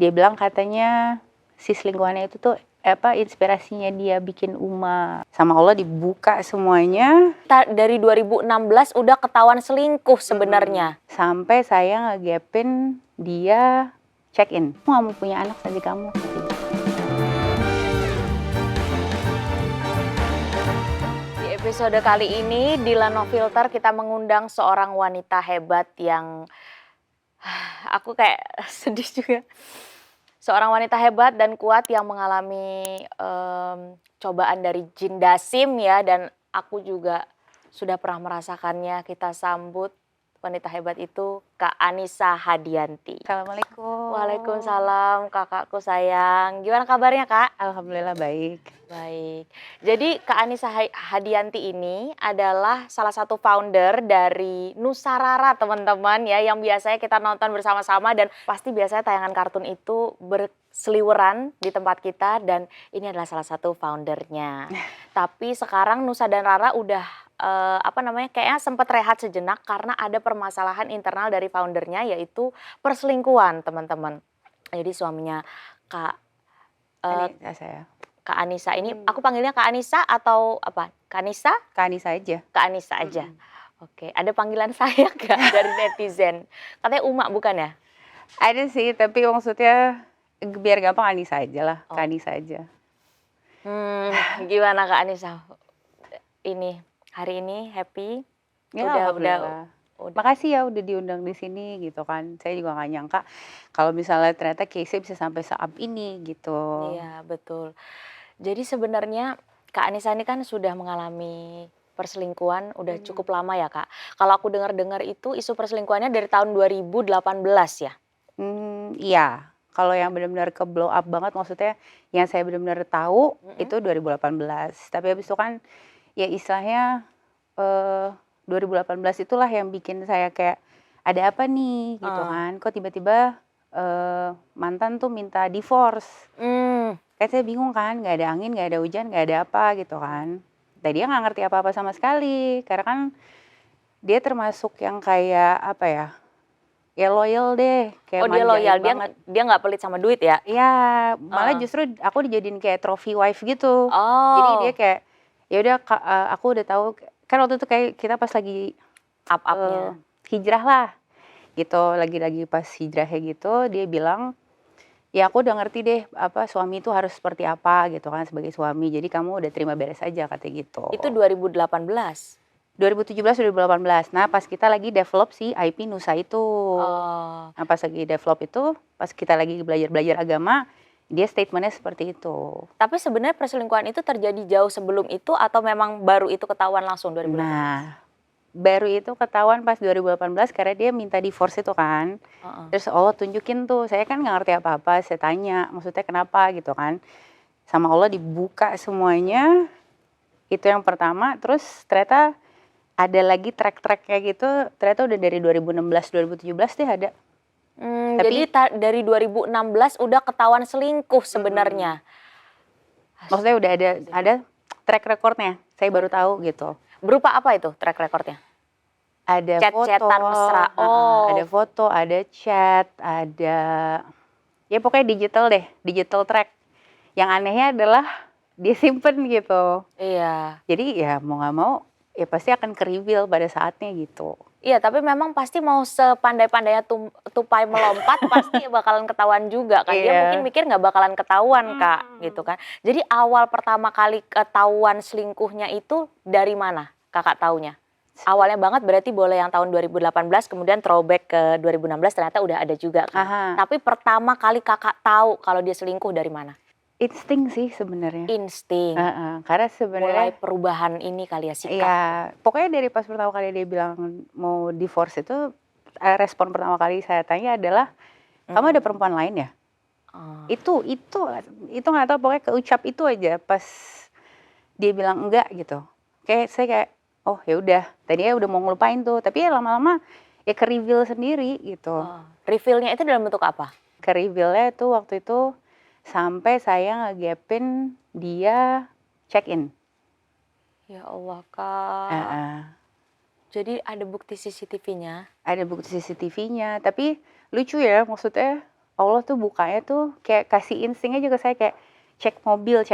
Dia bilang katanya si selingkuhannya itu tuh inspirasinya dia bikin Uma sama Allah dibuka semuanya. Dari 2016 udah ketahuan selingkuh sebenarnya. Sampai saya ngegapin dia check in. Aku gak mau punya anak sama kamu. Di episode kali ini di No Filter kita mengundang seorang wanita hebat yang aku kayak sedih juga. Seorang wanita hebat dan kuat yang mengalami cobaan dari jin dasim ya, dan aku juga sudah pernah merasakannya. Kita sambut wanita hebat itu, Kak Anissa Hadianti. Assalamualaikum. Waalaikumsalam kakakku sayang. Gimana kabarnya Kak? Alhamdulillah baik. Baik. Jadi Kak Anissa Hadianti ini adalah salah satu founder dari Nusarara teman-teman ya, yang biasanya kita nonton bersama-sama dan pasti biasanya tayangan kartun itu berseliweran di tempat kita, dan ini adalah salah satu foundernya. Tapi sekarang Nusa dan Rara udah kayaknya sempat rehat sejenak karena ada permasalahan internal dari foundernya, yaitu perselingkuhan teman-teman. Jadi suaminya Kak Anissa ini, aku panggilnya Kak Anissa atau apa? Kak Anissa? Kak Anissa aja. Kak Anissa aja. Oke, ada panggilan saya gak dari netizen? Katanya Uma bukan ya? Ada sih, tapi maksudnya biar gampang Anissa aja lah. Kak Anissa aja. Gimana Kak Anissa? Ini hari ini happy? Ya, udah. Makasih ya udah diundang di sini gitu kan. Saya juga gak nyangka kalau misalnya ternyata case-nya bisa sampai saat ini gitu. Iya, betul. Jadi sebenarnya Kak Anissa ini kan sudah mengalami perselingkuhan udah cukup lama ya Kak. Kalau aku dengar-dengar itu isu perselingkuhannya dari tahun 2018 ya? Iya. Kalau yang benar-benar ke blow up banget, maksudnya yang saya benar-benar tahu itu 2018. Tapi habis itu kan ya istilahnya 2018 itulah yang bikin saya kayak ada apa nih gitu kan. Kok tiba-tiba mantan tuh minta divorce. Kayak saya bingung kan, gak ada angin, gak ada hujan, gak ada apa gitu kan. Dan dia gak ngerti apa-apa sama sekali. Karena kan dia termasuk yang kayak apa ya, ya loyal deh. Kayak dia loyal, dia gak pelit sama duit ya? Iya, malah justru aku dijadiin kayak trophy wife gitu. Jadi dia kayak, ya udah aku udah tahu, kan waktu itu kayak kita pas lagi up-upnya hijrah lah gitu, lagi pas hijrahnya gitu, dia bilang, ya aku udah ngerti deh apa suami itu harus seperti apa gitu kan sebagai suami, jadi kamu udah terima beres aja katanya gitu. Itu 2018? 2017, 2018. Nah pas kita lagi develop si IP Nusa itu. Nah pas lagi develop itu, pas kita lagi belajar agama, dia statementnya seperti itu. Tapi sebenarnya perselingkuhan itu terjadi jauh sebelum itu atau memang baru itu ketahuan langsung 2018? Nah, baru itu ketahuan pas 2018 karena dia minta divorce itu kan. Terus Allah tunjukin tuh, saya kan gak ngerti apa-apa, saya tanya maksudnya kenapa gitu kan. Sama Allah dibuka semuanya, itu yang pertama. Terus ternyata ada lagi track-tracknya gitu, ternyata udah dari 2016-2017 deh ada. Tapi jadi dari 2016 udah ketahuan selingkuh sebenarnya. Maksudnya udah ada track recordnya, saya baru tahu gitu. Berupa apa itu track recordnya? Ada chat-chatan mesra. Ada foto, ada chat, ada ya pokoknya digital track. Yang anehnya adalah dia simpen gitu. Iya. Jadi ya mau nggak mau ya pasti akan ke-reveal pada saatnya gitu. Iya, tapi memang pasti mau sepandai-pandainya tupai melompat pasti bakalan ketahuan juga kan. Dia mungkin mikir nggak bakalan ketahuan Kak gitu kan. Jadi awal pertama kali ketahuan selingkuhnya itu dari mana Kakak taunya? Awalnya banget berarti boleh yang tahun 2018, kemudian throwback ke 2016 ternyata udah ada juga kan. Tapi pertama kali Kakak tahu kalau dia selingkuh dari mana? Insting sih sebenarnya. Insting. Karena sebenarnya mulai perubahan ini kali ya sikap. Iya, pokoknya dari pas pertama kali dia bilang mau divorce itu respon pertama kali saya tanya adalah kamu ada perempuan lain ya? Itu nggak tahu, pokoknya keucap itu aja pas dia bilang enggak gitu. Kayak saya kayak oh ya udah, tadinya udah mau ngelupain tuh, tapi ya lama-lama ya ke-reveal sendiri gitu. Reveal-nya itu dalam bentuk apa? Ke-reveal-nya tuh waktu itu sampai saya ngegapin dia check in. Ya Allah Kak. Jadi ada bukti CCTV-nya? Ada bukti CCTV-nya, tapi lucu ya maksudnya Allah tuh bukanya tuh kayak kasih insting aja ke saya kayak cek mobil.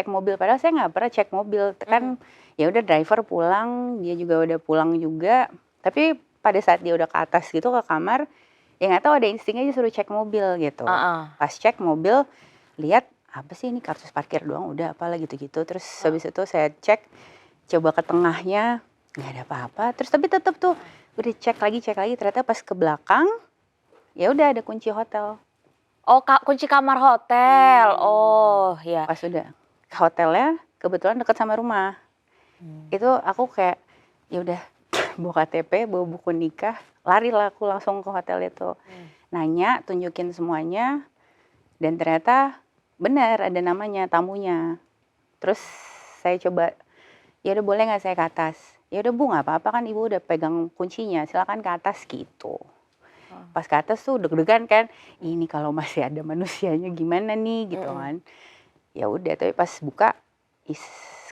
Padahal saya nggak pernah cek mobil. Kan ya udah driver pulang, dia juga udah pulang juga. Tapi pada saat dia udah ke atas gitu ke kamar, ya nggak tahu ada insting aja suruh cek mobil gitu. Heeh. Pas cek mobil, lihat apa sih ini kartu parkir doang udah apalah gitu-gitu. Terus habis itu saya cek coba ke tengahnya nggak ada apa-apa. Terus tapi tetap tuh udah cek lagi ternyata pas ke belakang ya udah ada kunci hotel. Oh, kunci kamar hotel. Oh, ya. Pas udah ke hotelnya kebetulan dekat sama rumah. Itu aku kayak ya udah bawa KTP, bawa buku nikah, lari lah aku langsung ke hotel itu. Nanya, tunjukin semuanya dan ternyata benar ada namanya tamunya. Terus saya coba ya udah boleh nggak saya ke atas? Ya udah Bu nggak apa-apa kan ibu udah pegang kuncinya, silakan ke atas gitu. Pas ke atas tuh deg-degan kan, ini kalau masih ada manusianya gimana nih gitu kan. Ya udah tapi pas buka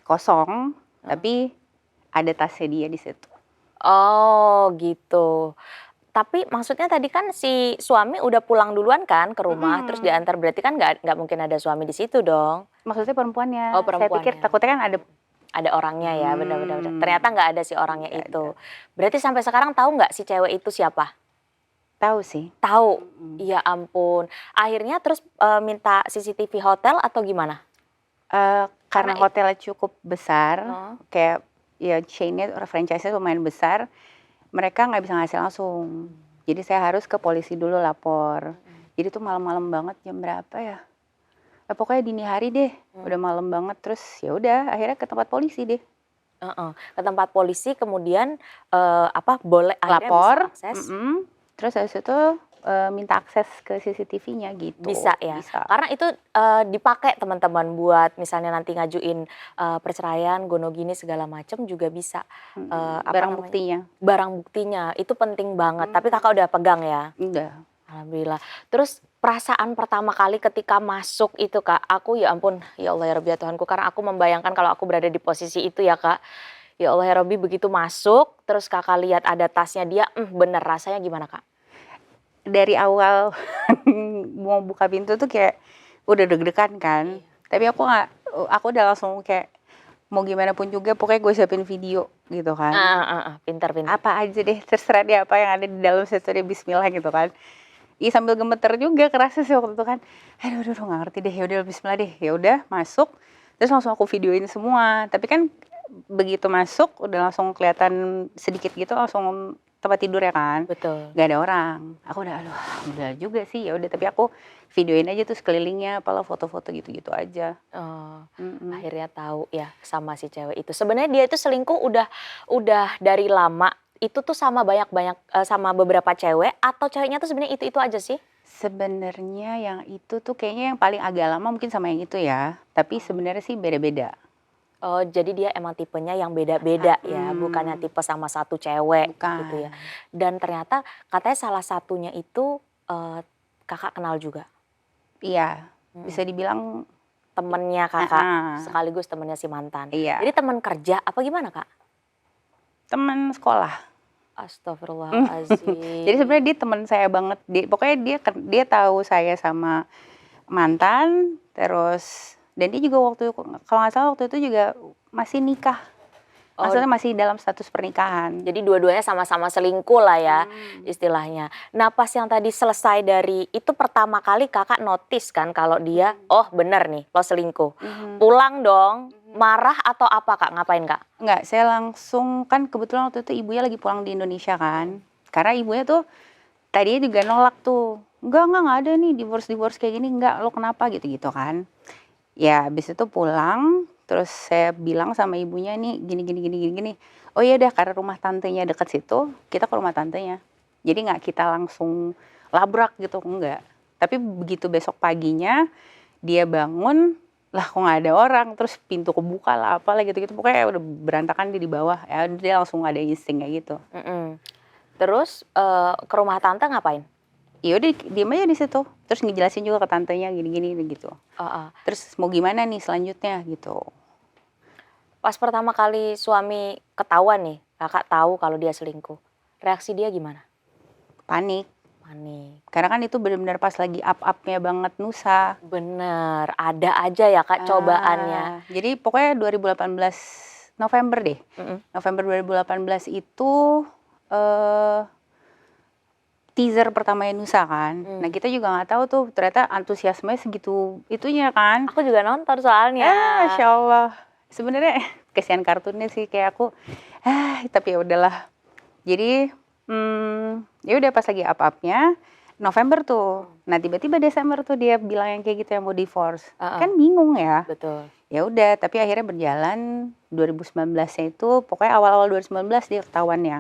kosong, tapi ada tasnya dia di situ. Oh, gitu. Tapi maksudnya tadi kan si suami udah pulang duluan kan ke rumah, terus diantar, berarti kan nggak mungkin ada suami di situ dong? Maksudnya perempuannya. Oh, Saya pikir perempuannya. takutnya kan Ada orangnya ya, benar-benar. Ternyata nggak ada si orangnya Nggak itu. ada. Berarti sampai sekarang tahu nggak si cewek itu siapa? Tahu sih. Tahu. Ya ampun. Akhirnya terus minta CCTV hotel atau gimana? Karena hotelnya cukup besar, kayak ya chainnya franchise-nya lumayan besar, mereka nggak bisa ngasih langsung. Jadi saya harus ke polisi dulu lapor. Jadi tuh malam-malam banget jam berapa ya? Pokoknya dini hari deh, udah malam banget terus ya udah akhirnya ke tempat polisi deh. Ke tempat polisi kemudian boleh akhirnya Lapor, bisa akses. terus habis itu minta akses ke CCTV-nya gitu. Bisa ya. Bisa. Karena itu dipakai teman-teman buat misalnya nanti ngajuin perceraian, gono gini segala macam juga bisa. Barang buktinya. Barang buktinya itu penting banget. Tapi kakak udah pegang ya? Udah. Alhamdulillah. Terus perasaan pertama kali ketika masuk itu kak, aku ya ampun, ya Allah ya Rabbi ya Tuhanku, karena aku membayangkan kalau aku berada di posisi itu ya kak. Ya Allah ya Rabbi, begitu masuk, terus kakak lihat ada tasnya dia, bener rasanya gimana kak? Dari awal mau buka pintu tuh kayak udah deg-degan kan. Tapi aku udah langsung kayak mau gimana pun juga pokoknya gue siapin video gitu kan. Pintar. Apa aja deh terserah dia apa yang ada di dalam situ deh bismillah gitu kan. Iya sambil gemeter juga kerasa sih waktu itu kan. Aduh nggak ngerti deh, yaudah bismillah deh. Ya udah masuk terus langsung aku videoin semua. Tapi kan begitu masuk udah langsung kelihatan sedikit gitu langsung tempat tidur ya kan. Betul. Gak ada orang. Aku udah aduh alhamdulillah juga sih. Ya udah tapi aku videoin aja tuh sekelilingnya, apalah foto-foto gitu-gitu aja. Akhirnya tahu ya sama si cewek itu. Sebenarnya dia itu selingkuh udah dari lama. Itu tuh sama sama beberapa cewek atau ceweknya tuh sebenarnya itu aja sih? Sebenarnya yang itu tuh kayaknya yang paling agak lama mungkin sama yang itu ya. Tapi sebenarnya sih beda-beda. Oh, jadi dia emang tipenya yang beda-beda ya, bukannya tipe sama satu cewek gitu ya. Dan ternyata katanya salah satunya itu kakak kenal juga. Iya, bisa dibilang temennya kakak, sekaligus temennya si mantan. Iya. Jadi teman kerja apa gimana kak? Teman sekolah. Astagfirullahaladzim. Jadi sebenarnya dia teman saya banget. Pokoknya dia tahu saya sama mantan, terus dan dia juga kalau nggak salah waktu itu juga masih nikah. Maksudnya masih dalam status pernikahan. Jadi dua-duanya sama-sama selingkuh lah ya istilahnya. Nah pas yang tadi selesai dari itu pertama kali kakak notice kan kalau dia oh bener nih lo selingkuh. Pulang dong, marah atau apa kak? Ngapain kak? Enggak, saya langsung kan kebetulan waktu itu ibunya lagi pulang di Indonesia kan. Karena ibunya tuh tadinya juga nolak tuh. Enggak ada nih divorce kayak gini, enggak lo kenapa gitu kan. Ya habis itu pulang. Terus saya bilang sama ibunya nih gini. Oh iya udah karena rumah tantenya dekat situ, kita ke rumah tantenya. Jadi nggak kita langsung labrak gitu, enggak. Tapi begitu besok paginya dia bangun, lah kok nggak ada orang, terus pintu kebuka lah apalah gitu-gitu. Pokoknya udah berantakan di bawah, ya dia langsung ada insting kayak gitu. Terus ke rumah tante ngapain? Ya udah diem aja di situ, terus ngejelasin juga ke tantenya gini gitu. Terus mau gimana nih selanjutnya gitu. Pas pertama kali suami ketahuan nih, kakak tahu kalau dia selingkuh, reaksi dia gimana? Panik. Panik. Karena kan itu benar-benar pas lagi up-up-nya banget Nusa. Bener, ada aja ya Kak cobaannya. Jadi pokoknya 2018 November deh. November 2018 itu teaser pertamanya Nusa kan. Nah kita juga nggak tahu tuh ternyata antusiasmenya segitu itunya kan. Aku juga nonton soalnya. Masya Allah. Sebenarnya kesian kartunnya sih kayak aku. Tapi ya udahlah. Jadi ya udah pas lagi up-upnya November tuh. Nah tiba-tiba Desember tuh dia bilang yang kayak gitu yang mau divorce. Kan bingung ya. Betul. Ya udah, tapi akhirnya berjalan 2019-nya itu pokoknya awal-awal 2019 dia ketahuannya.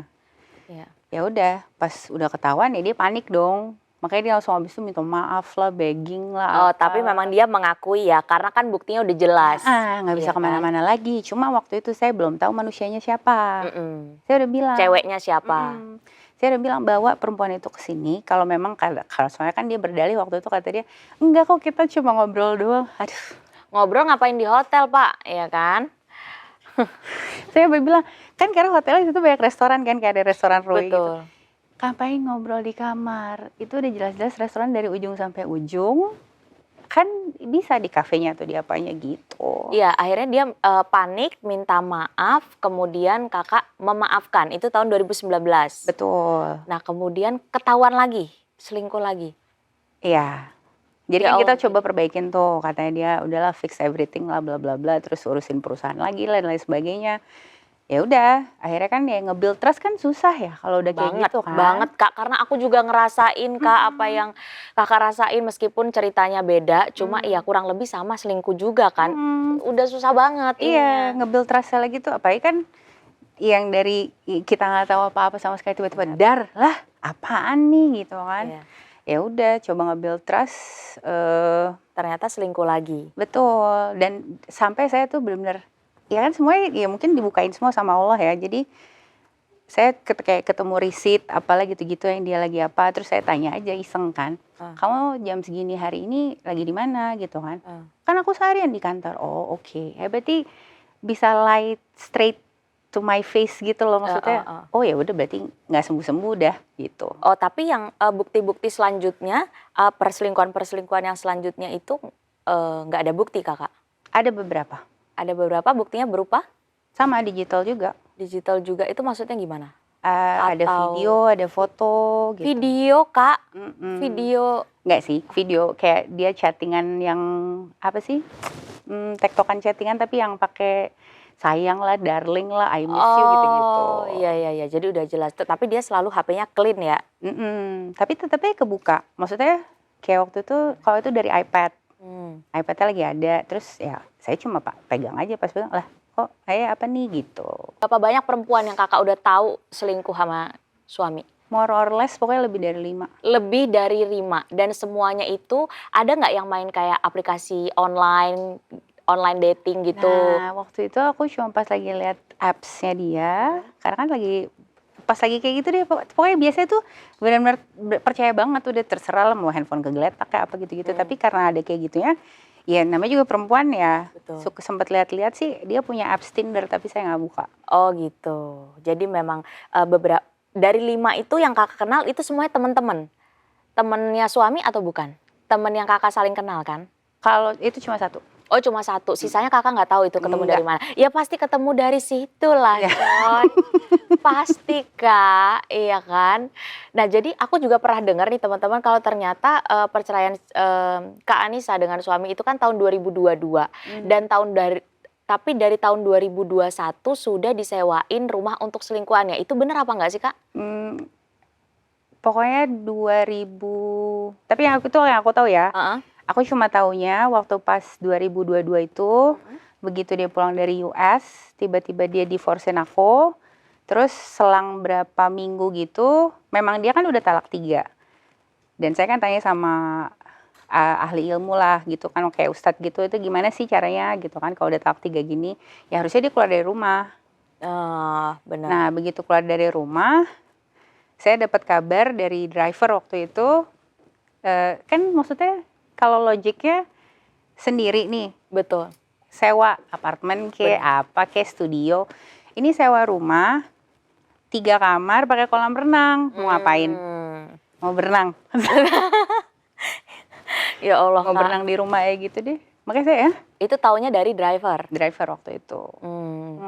Iya. Ya udah, pas udah ketahuan ya dia panik dong. Makanya dia langsung habis itu minta maaf lah, begging lah. Tapi memang dia mengakui ya, karena kan buktinya udah jelas. Nggak bisa kemana-mana lagi. Cuma waktu itu saya belum tahu manusianya siapa. Saya udah bilang. Ceweknya siapa? Saya udah bilang bawa perempuan itu ke sini. Kalau memang kalau soalnya kan dia berdalih waktu itu kata dia, enggak kok kita cuma ngobrol doang. Aduh. Ngobrol ngapain di hotel Pak, ya kan? Saya bilang kan karena hotelnya itu banyak restoran kan, kayak ada restoran Roy gitu. Betul. Ngapain ngobrol di kamar? Itu udah jelas-jelas restoran dari ujung sampai ujung. Kan bisa di kafenya atau di apanya gitu. Iya, akhirnya dia panik, minta maaf, kemudian kakak memaafkan. Itu tahun 2019. Betul. Nah, kemudian ketahuan lagi, selingkuh lagi. Iya. Jadi Ya kan kita Allah. coba perbaikin tuh, katanya dia udahlah fix everything lah bla bla bla, terus urusin perusahaan lagi lah dan lain sebagainya. Ya udah, akhirnya kan ya nge-build trust kan susah ya kalau udah kayak gitu kan. Banget Kak, karena aku juga ngerasain Kak apa yang Kakak rasain meskipun ceritanya beda, cuma ya kurang lebih sama selingkuh juga kan. Udah susah banget Iya, nge-build trust lagi tuh apalagi kan yang dari kita nggak tahu apa-apa sama sekali tiba-tiba dar lah apaan nih gitu kan. Iya. Ya udah coba nge-build trust. Ternyata selingkuh lagi. Betul, dan sampai saya tuh benar-benar ya kan semuanya ya mungkin dibukain semua sama Allah ya. Jadi saya kayak ketemu receipt apalah gitu-gitu yang dia lagi apa, terus saya tanya aja iseng kan. Kamu jam segini hari ini lagi di mana gitu kan. Kan aku seharian di kantor. Oh, oke. Berarti bisa light straight to my face gitu loh maksudnya. Oh ya udah berarti nggak sembuh-sembuh dah gitu. Oh, tapi yang bukti-bukti selanjutnya, perselingkuhan yang selanjutnya itu nggak ada bukti Kakak? Ada beberapa. Ada beberapa buktinya berupa? Sama digital juga. Digital juga, itu maksudnya gimana? Ada video, ada foto gitu. Video Kak? Video? Enggak sih, video kayak dia chattingan yang apa sih? Tektokan chattingan tapi yang pakai sayang lah, darling lah, I miss you gitu-gitu. Oh iya, jadi udah jelas. Tapi dia selalu HP-nya clean ya? Tapi tetapnya kebuka. Maksudnya kayak waktu itu, kalau itu dari iPad. iPad-nya lagi ada, terus ya saya cuma pegang aja pas pegang, lah kok apa nih gitu. Berapa banyak perempuan yang kakak udah tahu selingkuh sama suami? More or less pokoknya lebih dari 5. Lebih dari 5, dan semuanya itu ada nggak yang main kayak aplikasi online dating gitu? Nah waktu itu aku cuma pas lagi lihat apps-nya dia, karena kan pas lagi kayak gitu deh, pokoknya biasanya tuh benar-benar percaya banget udah terserah lah mau handphone kegeletak kayak apa gitu-gitu. Tapi karena ada kayak gitunya, ya namanya juga perempuan ya. Suka sempat lihat-lihat sih dia punya apps Tinder tapi saya nggak buka. Oh gitu. Jadi memang beberapa dari 5 itu yang kakak kenal itu semuanya teman-teman. Temennya suami atau bukan? Temen yang kakak saling kenal kan? Kalau itu cuma 1. Oh cuma 1, sisanya kakak nggak tahu itu ketemu dari mana? Ya pasti ketemu dari situ lah coy. Pasti Kak, iya kan? Nah jadi aku juga pernah dengar nih teman-teman kalau ternyata perceraian Kak Anissa dengan suami itu kan tahun 2022. Dan tapi dari tahun 2021 sudah disewain rumah untuk selingkuhannya. Itu benar apa nggak sih Kak? Pokoknya 2000, tapi yang aku tahu ya. Aku cuma taunya waktu pas 2022 itu, begitu dia pulang dari US, tiba-tiba dia divorcein aku, terus selang berapa minggu gitu, memang dia kan udah talak 3. Dan saya kan tanya sama ahli ilmu lah gitu kan, kayak ustadz gitu, itu gimana sih caranya gitu kan, kalau udah talak 3 gini, ya harusnya dia keluar dari rumah. Benar. Nah begitu keluar dari rumah, saya dapat kabar dari driver waktu itu, kan maksudnya, kalau logiknya sendiri nih. Betul. Sewa apartemen kayak studio. Ini sewa rumah 3 kamar pakai kolam renang. Mau ngapain? mau berenang. Ya Allah, Mau Kak. berenang di rumah ya gitu deh. Makanya saya Itu taunya dari driver. driver waktu itu.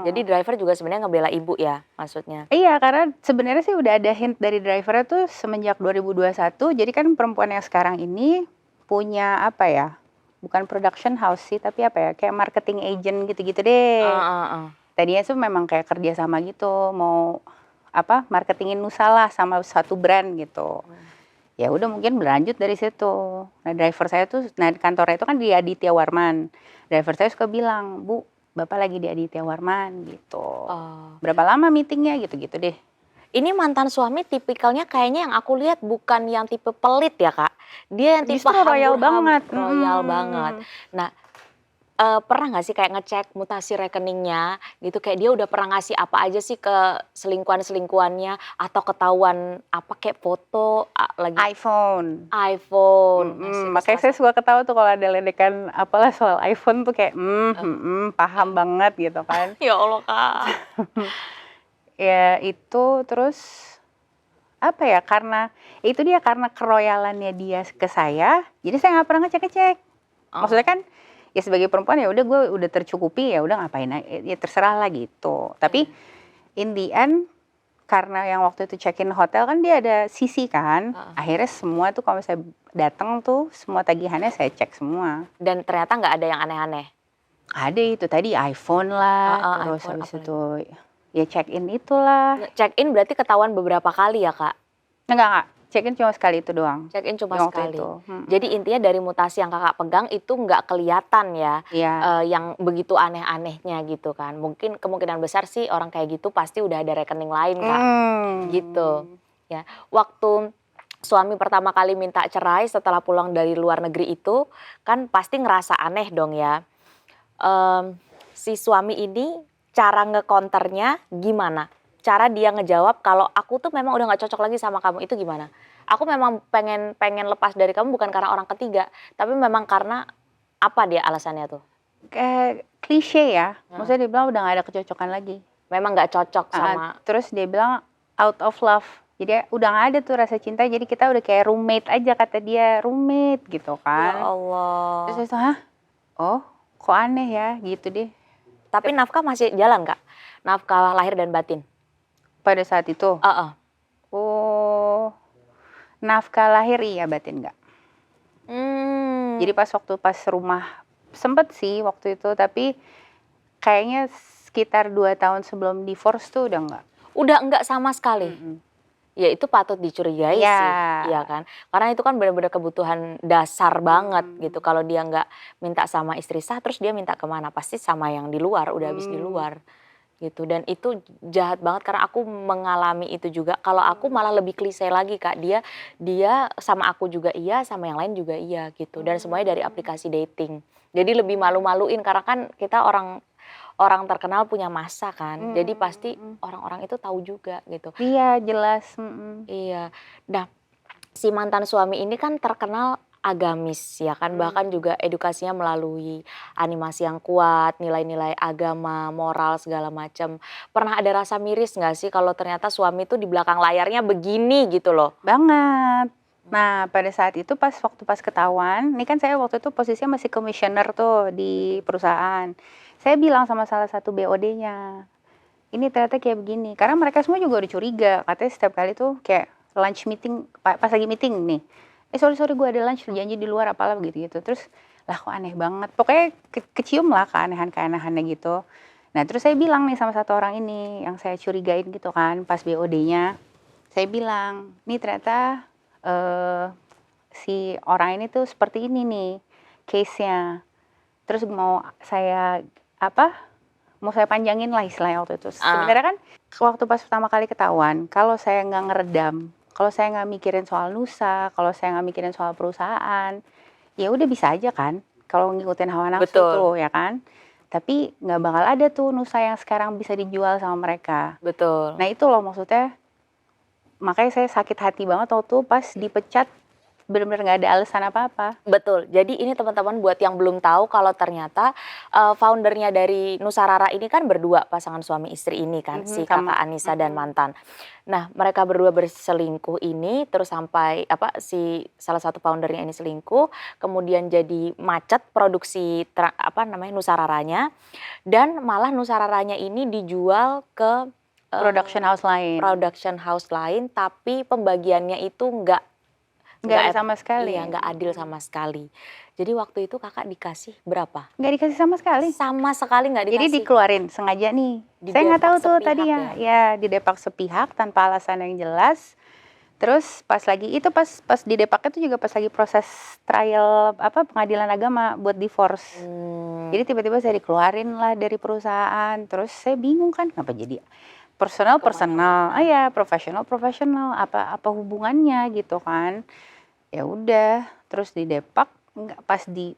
Jadi driver juga sebenarnya ngebela ibu ya maksudnya. Iya, karena sebenarnya sih udah ada hint dari drivernya tuh semenjak 2021. Jadi kan perempuan yang sekarang ini punya apa ya? Bukan production house sih, tapi apa ya? Kayak marketing agent gitu-gitu deh. Tadinya tuh memang kayak kerja sama gitu, mau apa? Marketingin Nusa lah sama satu brand gitu. Ya udah mungkin berlanjut dari situ. Nah driver saya tuh, nah kantornya itu kan di Aditya Warman. Driver saya suka bilang, Bu, Bapak lagi di Aditya Warman gitu. Oh. Berapa lama meetingnya gitu-gitu deh. Ini mantan suami tipikalnya kayaknya yang aku lihat bukan yang tipe pelit ya, Kak. Dia yang tipe Justru royal banget. royal banget. Nah, pernah nggak sih kayak ngecek mutasi rekeningnya gitu, kayak dia udah pernah ngasih apa aja sih ke selingkuhan-selingkuhannya atau ketahuan apa kayak foto lagi iPhone. iPhone. Nah, Makanya saya suka ketawa tuh kalau ada ledekan apalah soal iPhone tuh kayak paham banget gitu kan. ya Allah, Kak. Ya itu terus apa ya, karena itu dia karena keroyalannya dia ke saya, jadi saya nggak pernah ngecek-ngecek. Maksudnya kan ya sebagai perempuan ya udah gue udah tercukupi, ya udah ngapain ya terserah lah gitu. Tapi in the end karena yang waktu itu check-in hotel kan dia ada CC kan, akhirnya semua tuh kalau saya datang tuh semua tagihannya saya cek semua. Dan ternyata nggak ada yang aneh-aneh. Ada itu tadi iPhone lah, terus iPhone, habis itu ya check-in itulah. Check-in berarti ketahuan beberapa kali ya, Kak? Enggak, check-in cuma sekali itu doang. Check-in cuma Yang waktu sekali. itu. Jadi intinya dari mutasi yang Kakak pegang itu nggak kelihatan ya, Iya. yang begitu aneh-anehnya gitu kan. Mungkin kemungkinan besar sih orang kayak gitu pasti udah ada rekening lain, Kak. Gitu. Ya. Waktu suami pertama kali minta cerai setelah pulang dari luar negeri itu kan pasti ngerasa aneh dong ya. Si suami ini cara ngecounternya gimana? Cara dia ngejawab kalau aku tuh memang udah nggak cocok lagi sama kamu, itu gimana? Aku memang pengen lepas dari kamu bukan karena orang ketiga, tapi memang karena apa dia alasannya tuh? Kayak klise ya, maksudnya dia bilang udah gak ada kecocokan lagi. Memang nggak cocok sama. Terus dia bilang out of love, jadi udah gak ada tuh rasa cinta, jadi kita udah kayak roommate aja, kata dia, roommate gitu Ya kan. Allah. Terus saya hah? Oh kok aneh ya gitu deh. Tapi nafkah masih jalan, Kak? Nafkah lahir dan batin? Pada saat itu? Oh, nafkah lahir iya, batin enggak. Jadi pas rumah sempet sih waktu itu, tapi kayaknya sekitar 2 tahun sebelum divorce tuh udah enggak. Udah enggak sama sekali? Ya itu patut dicurigai sih, ya kan? Karena itu kan benar-benar kebutuhan dasar banget gitu. Kalau dia nggak minta sama istri sah, terus dia minta kemana? Pasti sama yang di luar, udah habis di luar gitu. Dan itu jahat banget karena aku mengalami itu juga. Kalau aku malah lebih klise lagi, Kak. Dia sama aku juga iya, sama yang lain juga iya gitu. Dan semuanya dari aplikasi dating. Jadi lebih malu-maluin karena kan kita orang terkenal punya masa kan, jadi pasti orang-orang itu tahu juga gitu. Iya jelas. Iya. Nah, si mantan suami ini kan terkenal agamis ya kan, bahkan juga edukasinya melalui animasi yang kuat, nilai-nilai agama, moral segala macam. Pernah ada rasa miris nggak sih kalau ternyata suami itu di belakang layarnya begini gitu loh? Banget. Nah pada saat itu pas ketahuan, ini kan saya waktu itu posisinya masih commissioner tuh di perusahaan. Saya bilang sama salah satu BOD-nya, ini ternyata kayak begini. Karena mereka semua juga udah curiga, katanya setiap kali tuh kayak lunch meeting, pas lagi meeting nih. Sorry gue ada lunch, janji di luar apalah gitu-gitu. Terus lah kok aneh banget, pokoknya kecium lah keanehan-keanehannya gitu. Nah terus saya bilang nih sama satu orang ini, yang saya curigain gitu kan, pas BOD-nya. Saya bilang, nih ternyata si orang ini tuh seperti ini nih case-nya. Terus mau saya panjangin lah istilahnya waktu itu. Sebenarnya kan waktu pas pertama kali ketahuan, kalau saya nggak ngeredam, kalau saya nggak mikirin soal Nusa, kalau saya nggak mikirin soal perusahaan, ya udah bisa aja kan, kalau ngikutin hawa nafsu tuh ya kan. Tapi nggak bakal ada tuh Nusa yang sekarang bisa dijual sama mereka. Betul. Nah itu loh maksudnya, makanya saya sakit hati banget waktu pas dipecat benar-benar nggak ada alasan apa-apa. Betul. Jadi ini teman-teman buat yang belum tahu kalau ternyata foundernya dari Nusarara ini kan berdua pasangan suami istri ini kan, si Sama. Kakak Anissa dan mantan. Nah, mereka berdua berselingkuh ini terus sampai si salah satu foundernya ini selingkuh, kemudian jadi macet produksi Nusararanya, dan malah Nusararanya ini dijual ke Production house lain. production house lain, tapi pembagiannya itu nggak Nggak sama sekali. Iya, nggak adil sama sekali. Jadi waktu itu Kakak dikasih berapa? Nggak dikasih sama sekali. Sama sekali nggak Jadi dikasih? dikeluarin sengaja nih. Saya nggak tahu Didepak tuh sepihak tadi ya didepak sepihak tanpa alasan yang jelas. Terus pas didepaknya itu juga pas lagi proses trial pengadilan agama buat divorce. Jadi tiba-tiba saya dikeluarin lah dari perusahaan. Terus saya bingung kan kenapa jadi personal, profesional, apa hubungannya gitu kan. Ya udah, terus didepak, nggak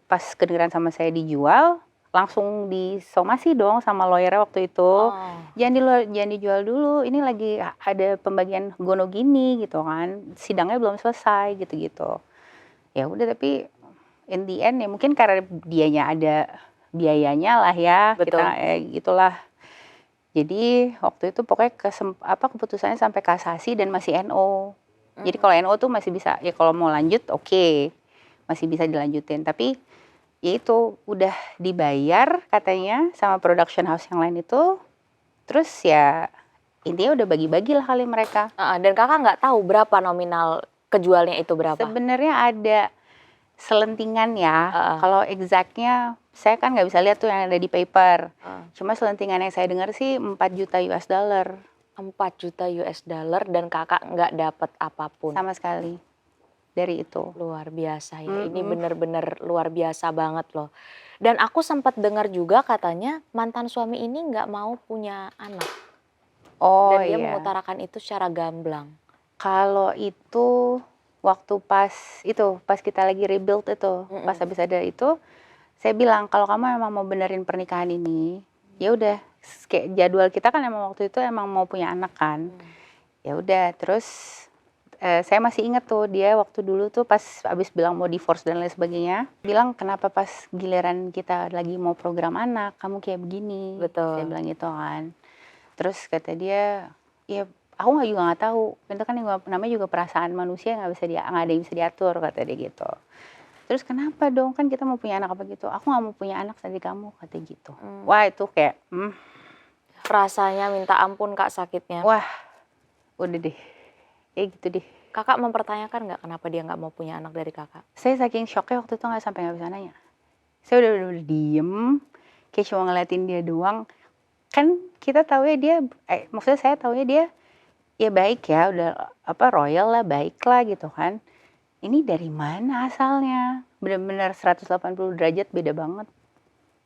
pas kedengeran sama saya dijual, langsung disomasi dong sama lawyernya waktu itu. Jangan dijual dulu, ini lagi ada pembagian gono gini gitu kan. Sidangnya belum selesai gitu-gitu. Ya udah, tapi in the end ya mungkin karena dianya ada biayanya lah ya. Betul. Kita gitulah. Jadi waktu itu pokoknya keputusannya sampai kasasi dan masih NO. Jadi kalau NO tuh masih bisa, ya kalau mau lanjut oke, masih bisa dilanjutin. Tapi ya itu udah dibayar katanya sama production house yang lain itu. Terus ya intinya udah bagi-bagi lah kali mereka. Dan Kakak nggak tahu berapa nominal kejualnya itu berapa? Sebenarnya ada selentingan ya. Kalau exactnya saya kan nggak bisa lihat tuh yang ada di paper. Cuma selentingan yang saya dengar sih 4 juta US dollar. 4 juta US dollar dan Kakak nggak dapat apapun. Sama sekali dari itu. Luar biasa ya. Ini bener-bener luar biasa banget loh. Dan aku sempat dengar juga katanya mantan suami ini nggak mau punya anak. Dan dia mengutarakan itu secara gamblang. Kalau itu waktu pas kita lagi rebuild itu, pas habis ada itu, saya bilang kalau kamu emang mau benerin pernikahan ini, ya udah, kayak jadwal kita kan emang waktu itu emang mau punya anak kan. Ya udah, terus saya masih ingat tuh dia waktu dulu tuh pas abis bilang mau divorce dan lain sebagainya, bilang kenapa pas giliran kita lagi mau program anak kamu kayak begini. Betul. Saya bilang gitu kan. Terus kata dia, ya aku juga nggak tahu, itu kan namanya juga perasaan manusia nggak ada yang bisa diatur, kata dia gitu. Terus kenapa dong, kan kita mau punya anak apa gitu, aku nggak mau punya anak dari kamu, kata gitu. Wah itu kayak rasanya minta ampun Kak sakitnya. Wah udah deh, kayak gitu deh. Kakak mempertanyakan nggak kenapa dia nggak mau punya anak dari Kakak? Saya saking shocknya waktu itu nggak bisa nanya. Saya udah diem, kayak cuma ngeliatin dia doang. Kan kita tahu ya dia, maksudnya saya tahu ya dia ya baik ya, udah royal lah, baik lah gitu kan. Ini dari mana asalnya? Benar-benar 180 derajat beda banget.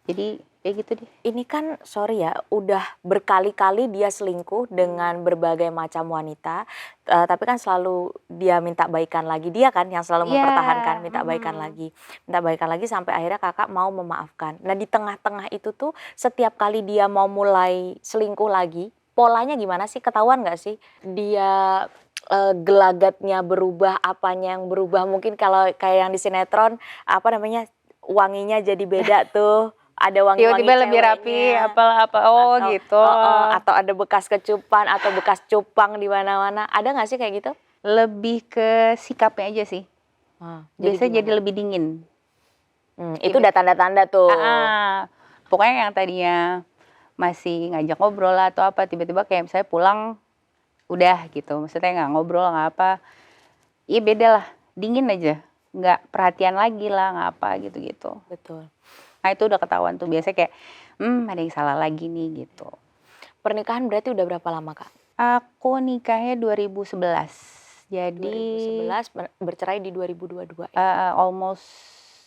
Jadi kayak gitu deh. Ini kan sorry ya, udah berkali-kali dia selingkuh dengan berbagai macam wanita, tapi kan selalu dia minta baikan lagi, dia kan yang selalu mempertahankan minta baikan lagi sampai akhirnya Kakak mau memaafkan. Nah di tengah-tengah itu tuh setiap kali dia mau mulai selingkuh lagi, polanya gimana sih, ketahuan nggak sih dia gelagatnya berubah, apanya yang berubah? Mungkin kalau kayak yang di sinetron wanginya jadi beda tuh. Ada wangi-wangi tiba-tiba lebih rapi, gitu. Atau ada bekas kecupan atau bekas cupang di mana-mana. Ada nggak sih kayak gitu? Lebih ke sikapnya aja sih. Biasanya jadi lebih dingin. Itu udah tanda-tanda tuh. Pokoknya yang tadinya masih ngajak ngobrol lah atau apa, tiba-tiba kayak misalnya pulang udah gitu. Maksudnya nggak ngobrol, nggak apa. Iya beda lah, dingin aja. Nggak perhatian lagi lah, nggak apa gitu-gitu. Betul. Nah itu udah ketahuan tuh, biasanya kayak ada yang salah lagi nih gitu. Pernikahan berarti udah berapa lama Kak? Aku nikahnya 2011. Jadi 2011, bercerai di 2022 almost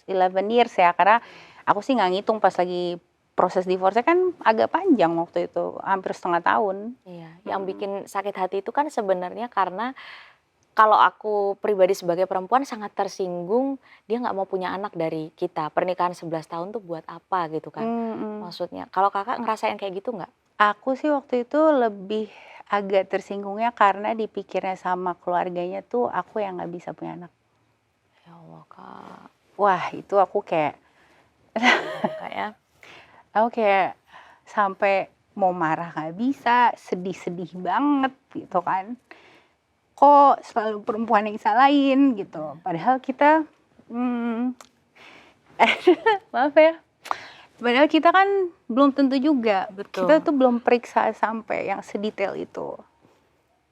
11 years ya, karena aku sih nggak ngitung pas lagi proses divorce kan agak panjang waktu itu, hampir setengah tahun. Iya, yang bikin sakit hati itu kan sebenarnya karena kalau aku pribadi sebagai perempuan sangat tersinggung dia nggak mau punya anak dari kita. Pernikahan 11 tahun tuh buat apa gitu kan. Maksudnya. Kalau Kakak ngerasain kayak gitu nggak? Aku sih waktu itu lebih agak tersinggungnya karena dipikirnya sama keluarganya tuh aku yang nggak bisa punya anak. Allah, Kak. Wah, itu aku kayak Kak ya. aku kayak sampai mau marah nggak bisa, sedih-sedih banget gitu kan. Kok selalu perempuan yang disalahin gitu. Padahal kita maaf ya. Padahal kita kan belum tentu juga. Kita Betul. tuh belum periksa sampai yang sedetail itu.